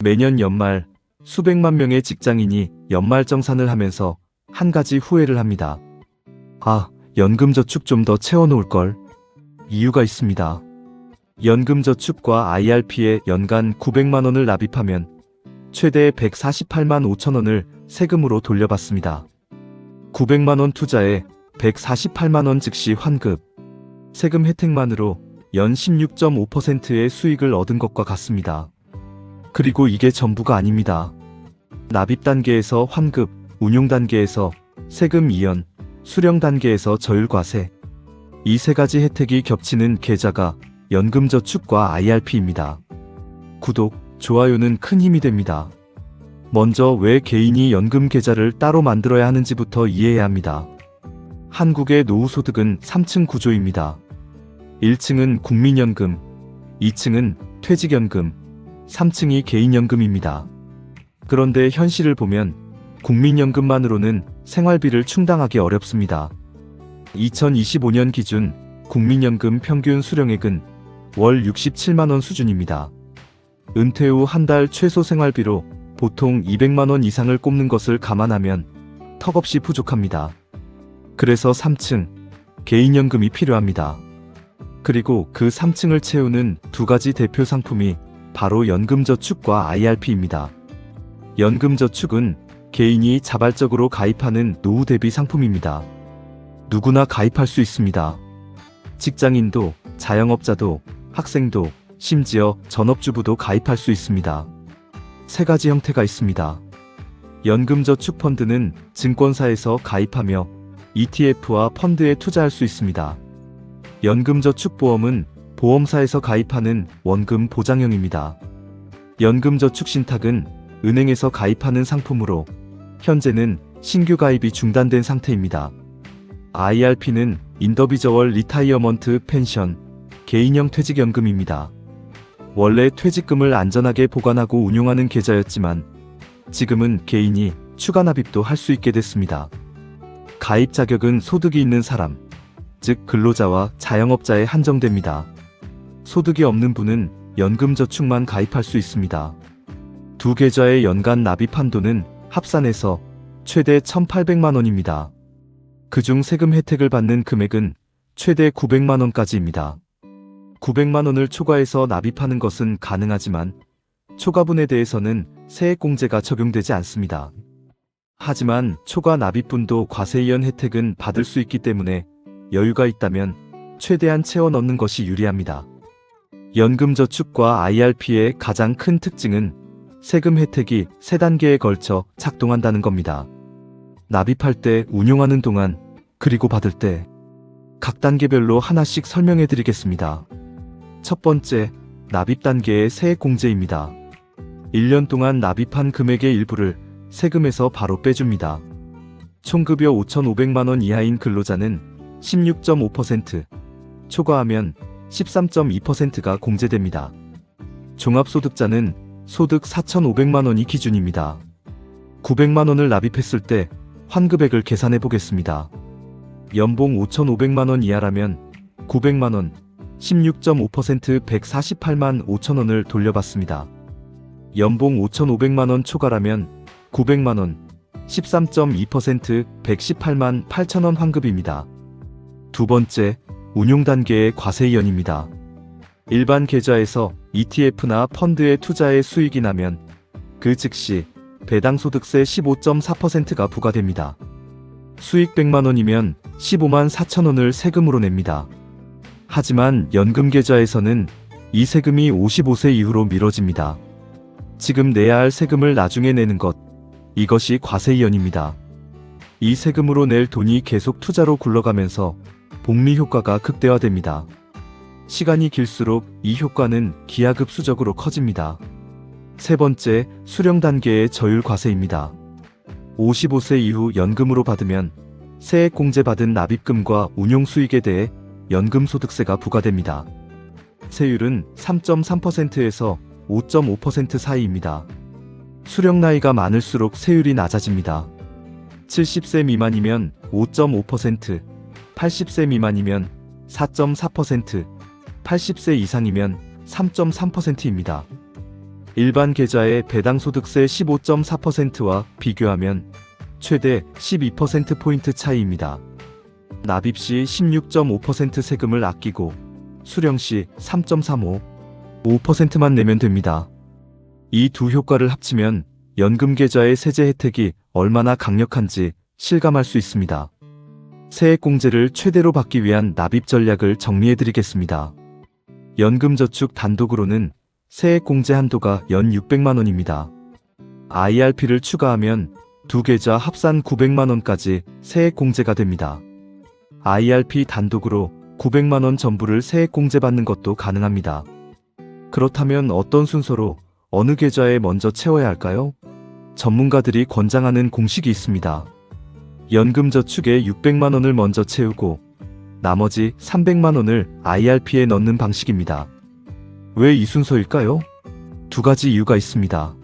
매년 연말 수백만 명의 직장인이 연말정산을 하면서 한 가지 후회를 합니다. 아, 연금저축 좀 더 채워놓을 걸. 이유가 있습니다. 연금저축과 IRP에 연간 900만 원을 납입하면 최대 148만 5천 원을 세금으로 돌려받습니다. 900만 원 투자에 148만 원 즉시 환급. 세금 혜택만으로 연 16.5%의 수익을 얻은 것과 같습니다. 그리고 이게 전부가 아닙니다. 납입 단계에서 환급, 운용 단계에서 세금 이연, 수령 단계에서 저율과세. 이 세 가지 혜택이 겹치는 계좌가 연금저축과 IRP입니다. 구독, 좋아요는 큰 힘이 됩니다. 먼저 왜 개인이 연금 계좌를 따로 만들어야 하는지부터 이해해야 합니다. 한국의 노후소득은 3층 구조입니다. 1층은 국민연금, 2층은 퇴직연금, 3층이 개인연금입니다. 그런데 현실을 보면 국민연금만으로는 생활비를 충당하기 어렵습니다. 2025년 기준 국민연금 평균 수령액은 월 67만 원 수준입니다. 은퇴 후 한 달 최소 생활비로 보통 200만 원 이상을 꼽는 것을 감안하면 턱없이 부족합니다. 그래서 3층 개인연금이 필요합니다. 그리고 그 3층을 채우는 두 가지 대표 상품이 바로 연금저축과 IRP입니다. 연금저축은 개인이 자발적으로 가입하는 노후 대비 상품입니다. 누구나 가입할 수 있습니다. 직장인도, 자영업자도, 학생도, 심지어 전업주부도 가입할 수 있습니다. 세 가지 형태가 있습니다. 연금저축펀드는 증권사에서 가입하며 ETF와 펀드에 투자할 수 있습니다. 연금저축보험은 보험사에서 가입하는 원금 보장형입니다. 연금저축신탁은 은행에서 가입하는 상품으로 현재는 신규 가입이 중단된 상태입니다. IRP는 인더비저월 리타이어먼트 펜션, 개인형 퇴직연금입니다. 원래 퇴직금을 안전하게 보관하고 운용하는 계좌였지만 지금은 개인이 추가 납입도 할 수 있게 됐습니다. 가입 자격은 소득이 있는 사람, 즉 근로자와 자영업자에 한정됩니다. 소득이 없는 분은 연금저축만 가입할 수 있습니다. 두 계좌의 연간 납입 한도는 합산해서 최대 1,800만 원입니다. 그중 세금 혜택을 받는 금액은 최대 900만 원까지입니다. 900만 원을 초과해서 납입하는 것은 가능하지만 초과분에 대해서는 세액공제가 적용되지 않습니다. 하지만 초과 납입분도 과세이연 혜택은 받을 수 있기 때문에 여유가 있다면 최대한 채워 넣는 것이 유리합니다. 연금저축과 IRP의 가장 큰 특징은 세금 혜택이 3단계에 걸쳐 작동한다는 겁니다. 납입할 때, 운용하는 동안, 그리고 받을 때 각 단계별로 하나씩 설명해 드리겠습니다. 첫 번째, 납입 단계의 세액공제입니다. 1년 동안 납입한 금액의 일부를 세금에서 바로 빼줍니다. 총급여 5,500만 원 이하인 근로자는 16.5%, 초과하면 13.2%가 공제됩니다. 종합소득자는 소득 4,500만 원이 기준입니다. 900만 원을 납입했을 때 환급액을 계산해 보겠습니다. 연봉 5,500만 원 이하라면 900만 원, 16.5% 148만 5천 원을 돌려받습니다. 연봉 5,500만 원 초과라면 900만 원, 13.2% 118만 8천 원 환급입니다. 두 번째, 운용 단계의 과세이연입니다. 일반 계좌에서 ETF나 펀드에 투자해 수익이 나면 그 즉시 배당 소득세 15.4%가 부과됩니다. 수익 100만 원이면 15만 4천 원을 세금으로 냅니다. 하지만 연금 계좌에서는 이 세금이 55세 이후로 미뤄집니다. 지금 내야 할 세금을 나중에 내는 것, 이것이 과세이연입니다. 이 세금으로 낼 돈이 계속 투자로 굴러가면서 복리 효과가 극대화됩니다. 시간이 길수록 이 효과는 기하급수적으로 커집니다. 세 번째, 수령 단계의 저율 과세입니다. 55세 이후 연금으로 받으면 세액공제받은 납입금과 운용 수익에 대해 연금소득세가 부과됩니다. 세율은 3.3%에서 5.5% 사이입니다. 수령 나이가 많을수록 세율이 낮아집니다. 70세 미만이면 5.5%, 80세 미만이면 4.4%, 80세 이상이면 3.3%입니다. 일반 계좌의 배당소득세 15.4%와 비교하면 최대 12%포인트 차이입니다. 납입 시 16.5% 세금을 아끼고 수령 시 3.35%만 내면 됩니다. 이 두 효과를 합치면 연금 계좌의 세제 혜택이 얼마나 강력한지 실감할 수 있습니다. 세액공제를 최대로 받기 위한 납입 전략을 정리해드리겠습니다. 연금저축 단독으로는 세액공제 한도가 연 600만 원입니다. IRP를 추가하면 두 계좌 합산 900만 원까지 세액공제가 됩니다. IRP 단독으로 900만 원 전부를 세액공제 받는 것도 가능합니다. 그렇다면 어떤 순서로 어느 계좌에 먼저 채워야 할까요? 전문가들이 권장하는 공식이 있습니다. 연금저축에 600만 원을 먼저 채우고 나머지 300만 원을 IRP에 넣는 방식입니다. 왜 이 순서일까요? 두 가지 이유가 있습니다.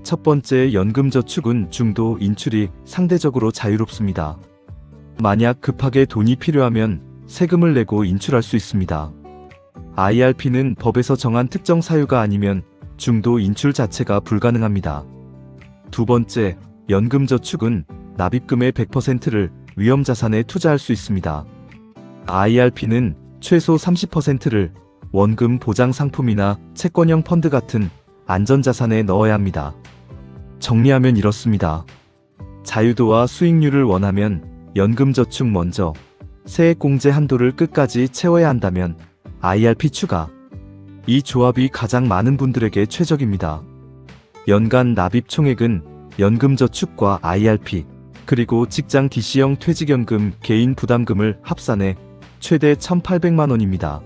첫 번째, 연금저축은 중도 인출이 상대적으로 자유롭습니다. 만약 급하게 돈이 필요하면 세금을 내고 인출할 수 있습니다. IRP는 법에서 정한 특정 사유가 아니면 중도 인출 자체가 불가능합니다. 두 번째, 연금저축은 납입금의 100%를 위험자산에 투자할 수 있습니다. IRP는 최소 30%를 원금 보장 상품이나 채권형 펀드 같은 안전자산에 넣어야 합니다. 정리하면 이렇습니다. 자유도와 수익률을 원하면 연금저축 먼저, 세액공제 한도를 끝까지 채워야 한다면 IRP 추가. 이 조합이 가장 많은 분들에게 최적입니다. 연간 납입 총액은 연금저축과 IRP, 그리고 직장 DC형 퇴직연금 개인 부담금을 합산해 최대 1,800만 원입니다.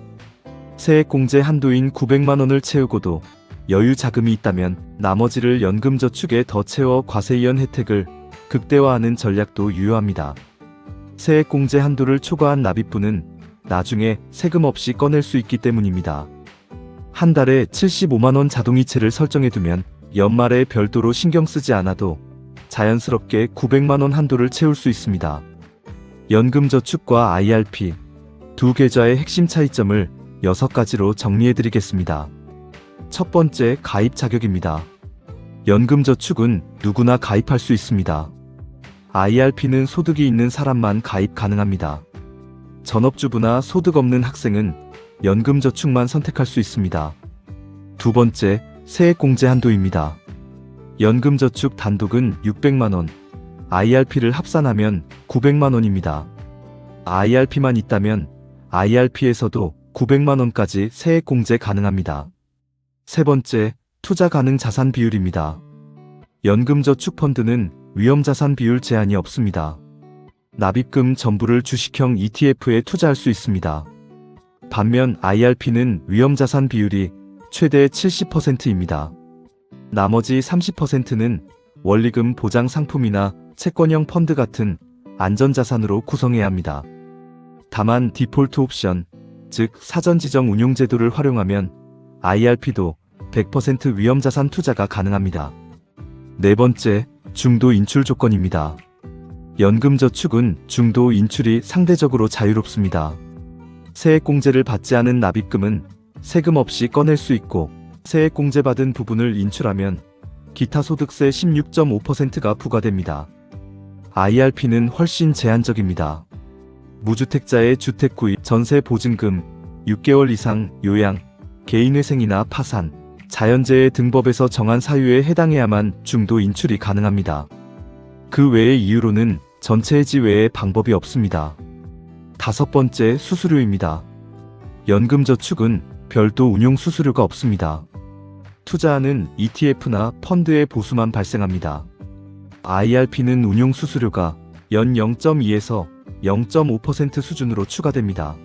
세액공제 한도인 900만 원을 채우고도 여유 자금이 있다면 나머지를 연금저축에 더 채워 과세이연 혜택을 극대화하는 전략도 유효합니다. 세액공제 한도를 초과한 납입분은 나중에 세금 없이 꺼낼 수 있기 때문입니다. 한 달에 75만 원 자동이체를 설정해두면 연말에 별도로 신경 쓰지 않아도 자연스럽게 900만 원 한도를 채울 수 있습니다. 연금저축과 IRP 두 계좌의 핵심 차이점을 6가지로 정리해드리겠습니다. 첫 번째, 가입 자격입니다. 연금저축은 누구나 가입할 수 있습니다. IRP는 소득이 있는 사람만 가입 가능합니다. 전업주부나 소득 없는 학생은 연금저축만 선택할 수 있습니다. 두 번째, 세액공제 한도입니다. 연금저축 단독은 600만 원, IRP를 합산하면 900만 원입니다. IRP만 있다면 IRP에서도 900만 원까지 세액공제 가능합니다. 세 번째, 투자 가능 자산 비율입니다. 연금저축 펀드는 위험자산 비율 제한이 없습니다. 납입금 전부를 주식형 ETF에 투자할 수 있습니다. 반면 IRP는 위험자산 비율이 최대 70%입니다. 나머지 30%는 원리금 보장 상품이나 채권형 펀드 같은 안전자산으로 구성해야 합니다. 다만 디폴트 옵션, 즉 사전 지정 운용 제도를 활용하면 IRP도 100% 위험자산 투자가 가능합니다. 네 번째, 중도 인출 조건입니다. 연금저축은 중도 인출이 상대적으로 자유롭습니다. 세액공제를 받지 않은 납입금은 세금 없이 꺼낼 수 있고 세액공제 받은 부분을 인출하면 기타 소득세 16.5%가 부과됩니다. IRP는 훨씬 제한적입니다. 무주택자의 주택 구입, 전세 보증금, 6개월 이상 요양, 개인회생이나 파산, 자연재해 등 법에서 정한 사유에 해당해야만 중도 인출이 가능합니다. 그 외의 이유로는 전체 해지 외에 방법이 없습니다. 다섯 번째, 수수료입니다. 연금저축은 별도 운용 수수료가 없습니다. 투자하는 ETF나 펀드의 보수만 발생합니다. IRP는 운용 수수료가 연 0.2에서 0.5% 수준으로 추가됩니다.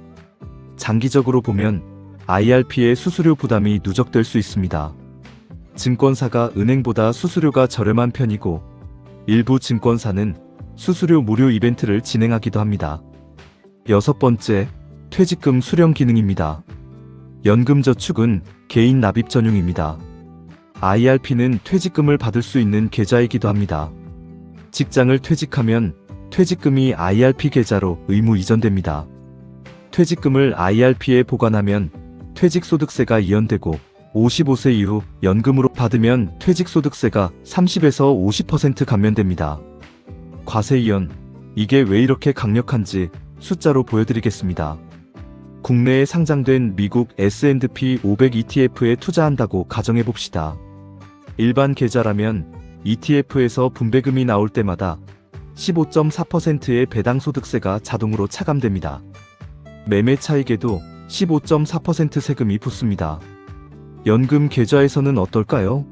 장기적으로 보면 IRP의 수수료 부담이 누적될 수 있습니다. 증권사가 은행보다 수수료가 저렴한 편이고 일부 증권사는 수수료 무료 이벤트를 진행하기도 합니다. 여섯 번째, 퇴직금 수령 기능입니다. 연금저축은 개인 납입 전용입니다. IRP는 퇴직금을 받을 수 있는 계좌이기도 합니다. 직장을 퇴직하면 퇴직금이 IRP 계좌로 의무 이전됩니다. 퇴직금을 IRP에 보관하면 퇴직소득세가 이연되고 55세 이후 연금으로 받으면 퇴직소득세가 30에서 50% 감면됩니다. 과세이연, 이게 왜 이렇게 강력한지 숫자로 보여드리겠습니다. 국내에 상장된 미국 S&P 500 ETF에 투자한다고 가정해봅시다. 일반 계좌라면 ETF에서 분배금이 나올 때마다 15.4%의 배당 소득세가 자동으로 차감됩니다. 매매 차익에도 15.4% 세금이 붙습니다. 연금 계좌에서는 어떨까요?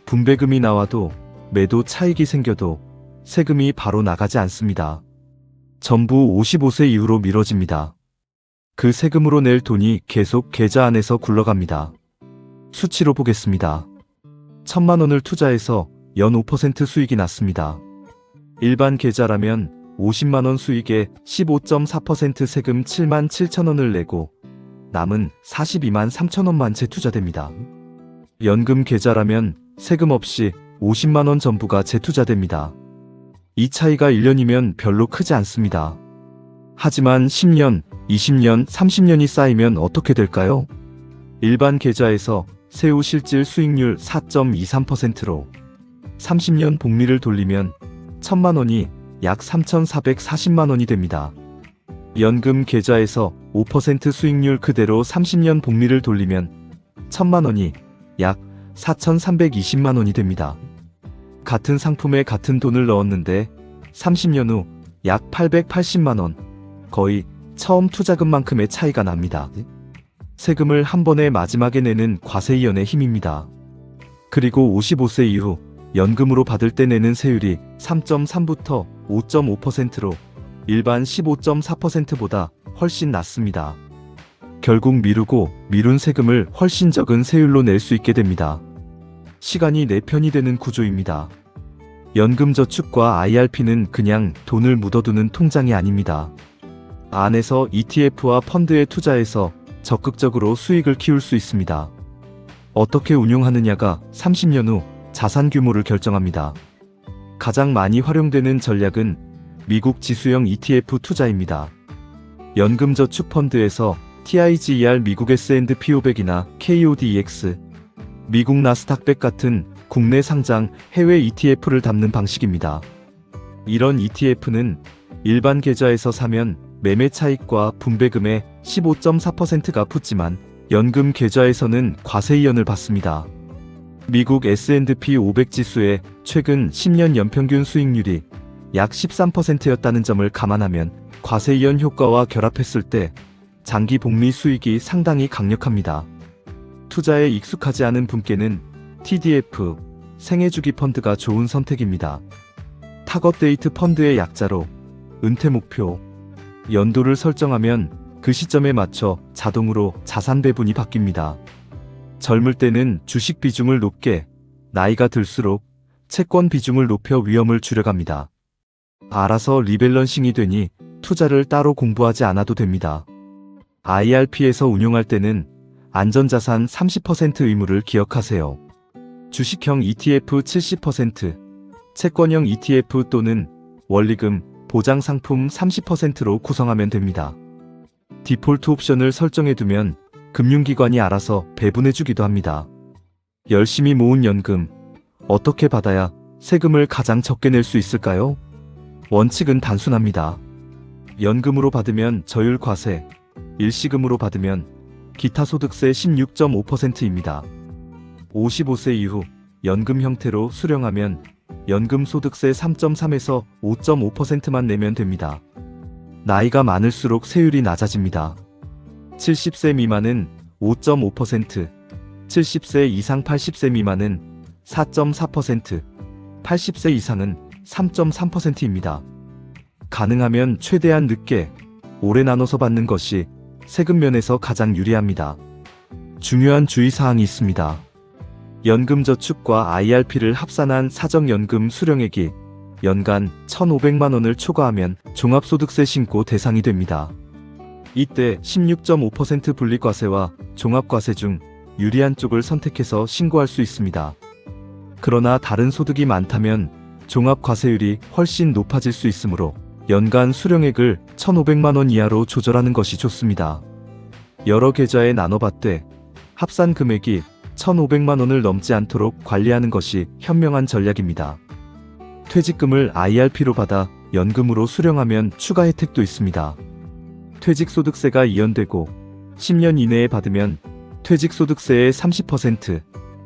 분배금이 나와도 매도 차익이 생겨도 세금이 바로 나가지 않습니다. 전부 55세 이후로 미뤄집니다. 그 세금으로 낼 돈이 계속 계좌 안에서 굴러갑니다. 수치로 보겠습니다. 1,000만 원을 투자해서 연 5% 수익이 났습니다. 일반 계좌라면 50만 원 수익에 15.4% 세금 7만 7천 원을 내고 남은 42만 3천 원만 재투자됩니다. 연금 계좌라면 세금 없이 50만 원 전부가 재투자됩니다. 이 차이가 1년이면 별로 크지 않습니다. 하지만 10년, 20년, 30년이 쌓이면 어떻게 될까요? 일반 계좌에서 세후 실질 수익률 4.23%로 30년 복리를 돌리면 1,000만 원이 약 3,440만 원이 됩니다. 연금 계좌에서 5% 수익률 그대로 30년 복리를 돌리면 1,000만 원이 약 4,320만 원이 됩니다. 같은 상품에 같은 돈을 넣었는데 30년 후 약 880만 원, 거의 처음 투자금만큼의 차이가 납니다. 세금을 한 번에 마지막에 내는 과세이연의 힘입니다. 그리고 55세 이후 연금으로 받을 때 내는 세율이 3.3부터 5.5%로 일반 15.4%보다 훨씬 낮습니다. 결국 미루고 미룬 세금을 훨씬 적은 세율로 낼 수 있게 됩니다. 시간이 내 편이 되는 구조입니다. 연금저축과 IRP는 그냥 돈을 묻어두는 통장이 아닙니다. 안에서 ETF와 펀드에 투자해서 적극적으로 수익을 키울 수 있습니다. 어떻게 운용하느냐가 30년 후 자산 규모를 결정합니다. 가장 많이 활용되는 전략은 미국 지수형 ETF 투자입니다. 연금저축펀드에서 TIGER 미국 S&P 500이나 KODX, 미국 나스닥 100 같은 국내 상장 해외 ETF를 담는 방식입니다. 이런 ETF는 일반 계좌에서 사면 매매 차익과 분배금의 15.4%가 붙지만 연금 계좌에서는 과세이연을 받습니다. 미국 S&P 500 지수의 최근 10년 연평균 수익률이 약 13%였다는 점을 감안하면 과세이연 효과와 결합했을 때 장기 복리 수익이 상당히 강력합니다. 투자에 익숙하지 않은 분께는 TDF, 생애주기 펀드가 좋은 선택입니다. 타겟데이트 펀드의 약자로 은퇴 목표, 연도를 설정하면 그 시점에 맞춰 자동으로 자산 배분이 바뀝니다. 젊을 때는 주식 비중을 높게, 나이가 들수록 채권 비중을 높여 위험을 줄여갑니다. 알아서 리밸런싱이 되니 투자를 따로 공부하지 않아도 됩니다. IRP에서 운용할 때는 안전자산 30% 의무를 기억하세요. 주식형 ETF 70%, 채권형 ETF 또는 원리금, 보장상품 30%로 구성하면 됩니다. 디폴트 옵션을 설정해두면 금융기관이 알아서 배분해주기도 합니다. 열심히 모은 연금, 어떻게 받아야 세금을 가장 적게 낼 수 있을까요? 원칙은 단순합니다. 연금으로 받으면 저율 과세, 일시금으로 받으면 기타 소득세 16.5%입니다. 55세 이후 연금 형태로 수령하면 연금 소득세 3.3에서 5.5%만 내면 됩니다. 나이가 많을수록 세율이 낮아집니다. 70세 미만은 5.5%, 70세 이상 80세 미만은 4.4%, 80세 이상은 3.3%입니다. 가능하면 최대한 늦게, 오래 나눠서 받는 것이 세금 면에서 가장 유리합니다. 중요한 주의사항이 있습니다. 연금저축과 IRP를 합산한 사정연금 수령액이 연간 1,500만 원을 초과하면 종합소득세 신고 대상이 됩니다. 이때 16.5% 분리과세와 종합과세 중 유리한 쪽을 선택해서 신고할 수 있습니다. 그러나 다른 소득이 많다면 종합과세율이 훨씬 높아질 수 있으므로 연간 수령액을 1,500만 원 이하로 조절하는 것이 좋습니다. 여러 계좌에 나눠봤되 합산 금액이 1,500만 원을 넘지 않도록 관리하는 것이 현명한 전략입니다. 퇴직금을 IRP로 받아 연금으로 수령하면 추가 혜택도 있습니다. 퇴직소득세가 이연되고 10년 이내에 받으면 퇴직소득세의 30%,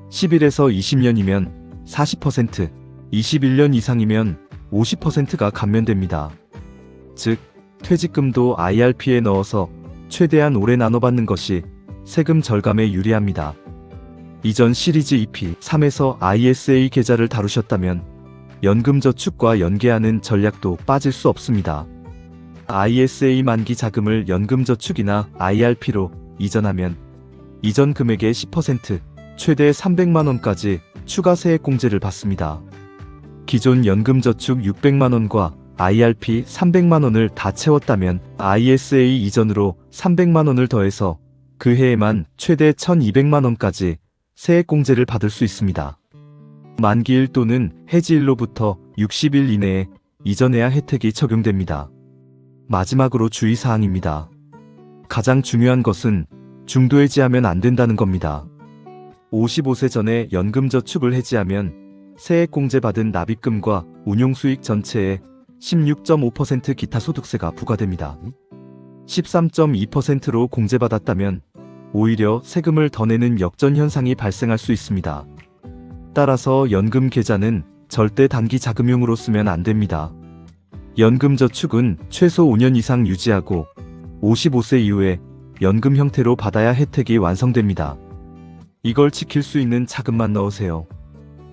10일에서 20년이면 40%, 21년 이상이면 50%가 감면됩니다. 즉, 퇴직금도 IRP에 넣어서 최대한 오래 나눠받는 것이 세금 절감에 유리합니다. 이전 시리즈 EP3에서 ISA 계좌를 다루셨다면 연금저축과 연계하는 전략도 빠질 수 없습니다. ISA 만기 자금을 연금저축이나 IRP로 이전하면 이전 금액의 10%, 최대 300만 원까지 추가 세액공제를 받습니다. 기존 연금저축 600만 원과 IRP 300만 원을 다 채웠다면 ISA 이전으로 300만 원을 더해서 그 해에만 최대 1200만 원까지 세액공제를 받을 수 있습니다. 만기일 또는 해지일로부터 60일 이내에 이전해야 혜택이 적용됩니다. 마지막으로 주의사항입니다. 가장 중요한 것은 중도 해지하면 안 된다는 겁니다. 55세 전에 연금저축을 해지하면 세액공제 받은 납입금과 운용수익 전체에 16.5% 기타 소득세가 부과됩니다. 13.2%로 공제받았다면 오히려 세금을 더 내는 역전 현상이 발생할 수 있습니다. 따라서 연금 계좌는 절대 단기 자금용으로 쓰면 안 됩니다. 연금저축은 최소 5년 이상 유지하고 55세 이후에 연금 형태로 받아야 혜택이 완성됩니다. 이걸 지킬 수 있는 자금만 넣으세요.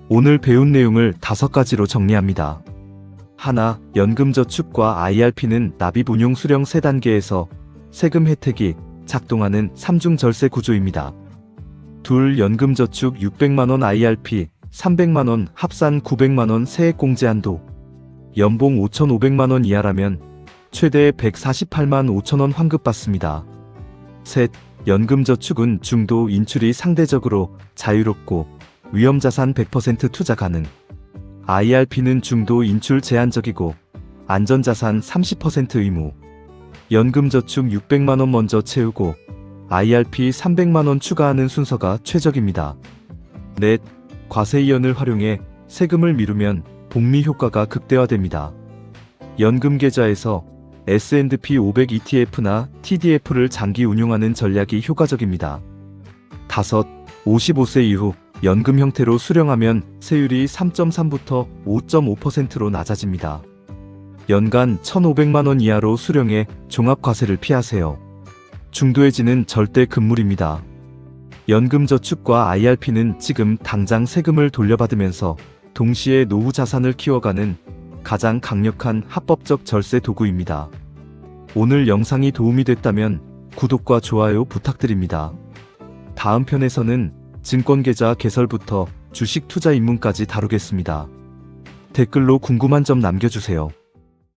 오늘 배운 내용을 5가지로 정리합니다. 하나, 연금저축과 IRP는 납입 운용 수령 3단계에서 세금 혜택이 작동하는 3중 절세 구조입니다. 둘, 연금저축 600만원 IRP 300만원 합산 900만원 세액공제 한도. 연봉 5,500만원 이하라면 최대 148만 5천원 환급받습니다. 셋, 연금저축은 중도 인출이 상대적으로 자유롭고 위험자산 100% 투자 가능. IRP는 중도 인출 제한적이고 안전자산 30% 의무. 연금저축 600만원 먼저 채우고 IRP 300만원 추가하는 순서가 최적입니다. 넷, 과세이연을 활용해 세금을 미루면 복리 효과가 극대화됩니다. 연금계좌에서 S&P 500 ETF나 TDF를 장기 운용하는 전략이 효과적입니다. 다섯, 55세 이후 연금 형태로 수령하면 세율이 3.3부터 5.5%로 낮아집니다. 연간 1,500만원 이하로 수령해 종합과세를 피하세요. 중도해지는 절대 금물입니다. 연금저축과 IRP는 지금 당장 세금을 돌려받으면서 동시에 노후 자산을 키워가는 가장 강력한 합법적 절세 도구입니다. 오늘 영상이 도움이 됐다면 구독과 좋아요 부탁드립니다. 다음 편에서는 증권계좌 개설부터 주식 투자 입문까지 다루겠습니다. 댓글로 궁금한 점 남겨주세요.